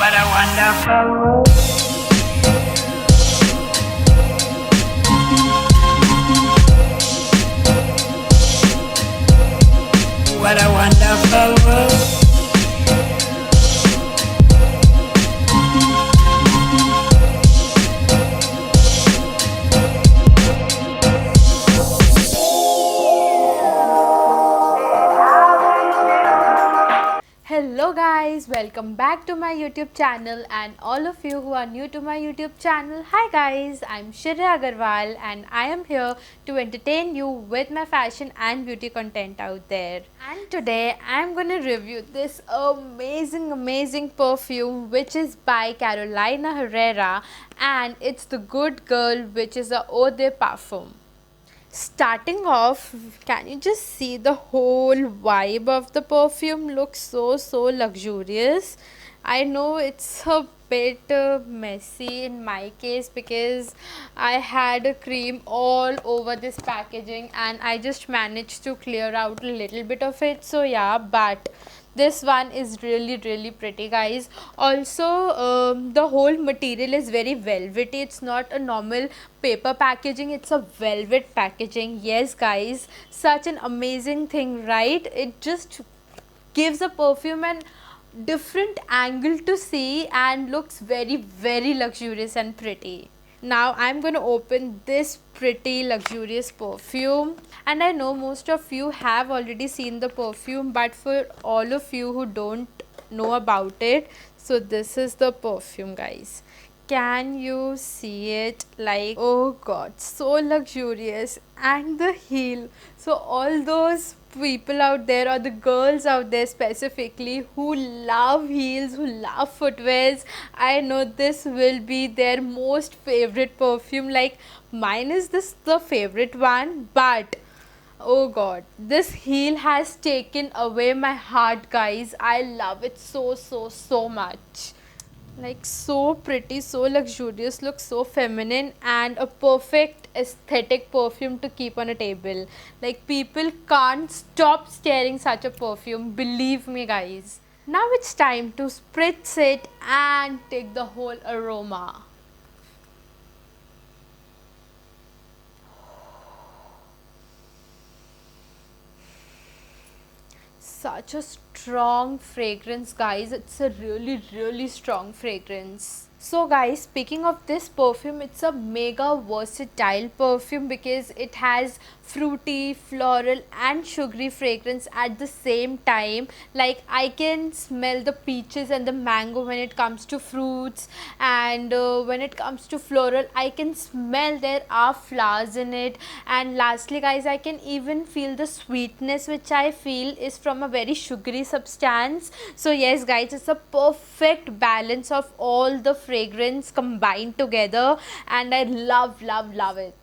What a wonderful world. What a wonderful world. Hello guys, welcome back to my YouTube channel, and all of you who are new to my YouTube channel. Hi guys, I'm Shreya Agarwal and I am here to entertain you with my fashion and beauty content out there. And today I'm gonna review this amazing perfume which is by Carolina Herrera, and it's the Good Girl, which is a Eau de Parfum. Starting off, can you just see the whole vibe of the perfume? Looks so luxurious. I know it's a bit messy in my case because I had a cream all over this packaging and I just managed to clear out a little bit of it. So yeah, but this one is really pretty, guys. Also, the whole material is very velvety. It's not a normal paper packaging, it's a velvet packaging. Yes guys, such an amazing thing, right? It just gives a perfume an different angle to see and looks very luxurious and pretty. Now I'm going to open this pretty luxurious perfume, and I know most of you have already seen the perfume, but for all of you who don't know about it, so this is the perfume, guys. Can you see it? Like, oh god, so luxurious. And the heel, so all those people out there, or the girls out there specifically, who love heels, who love footwears, I know this will be their most favorite perfume. Like, mine is this the favorite one, but oh god, this heel has taken away my heart, guys. I love it so much. Like, so pretty, so luxurious, looks so feminine, and a perfect aesthetic perfume to keep on a table. Like, people can't stop staring such a perfume, believe me guys. Now it's time to spritz it and take the whole aroma. Such a strong fragrance, guys. It's a really strong fragrance. So guys, speaking of this perfume, it's a mega versatile perfume because it has fruity, floral and sugary fragrance at the same time. Like, I can smell the peaches and the mango when it comes to fruits, and when it comes to floral, I can smell there are flowers in it. And lastly guys, I can even feel the sweetness, which I feel is from a very sugary substance. So yes guys, it's a perfect balance of all the fragrance combined together, and I love it.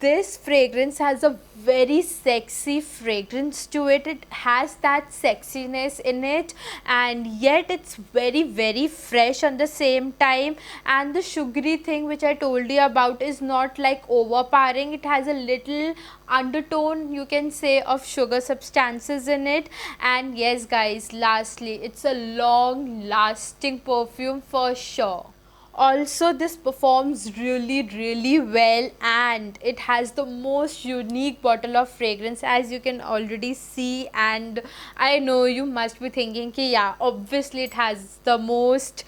This fragrance has a very sexy fragrance to it. It has that sexiness in it, and yet it's very fresh on the same time. And the sugary thing which I told you about is not like overpowering. It has a little undertone, you can say, of sugar substances in it. And yes guys, lastly, it's a long lasting perfume for sure. Also, this performs really well, and it has the most unique bottle of fragrance, as you can already see. And I know you must be thinking ki yeah, obviously it has the most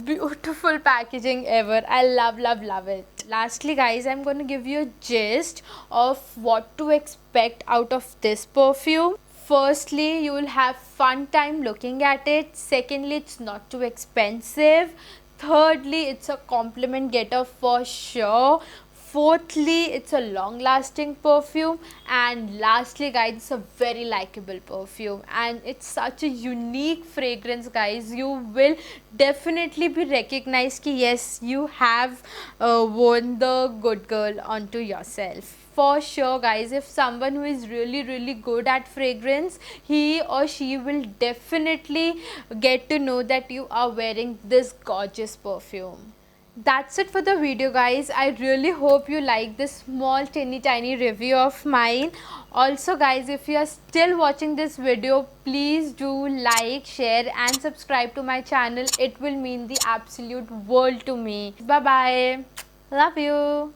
beautiful packaging ever. I love it. Lastly guys, I'm going to give you a gist of what to expect out of this perfume. Firstly, you will have fun time looking at it. Secondly, it's not too expensive. Thirdly, it's a compliment getter for sure. Fourthly, it's a long lasting perfume. And lastly guys, it's a very likable perfume, and it's such a unique fragrance, guys. You will definitely be recognized ki yes, you have worn the Good Girl onto yourself. For sure guys, if someone who is really good at fragrance, he or she will definitely get to know that you are wearing this gorgeous perfume. That's it for the video, guys. I really hope you like this small tiny review of mine. Also guys, if you are still watching this video, please do like, share and subscribe to my channel. It will mean the absolute world to me. Bye bye. Love you.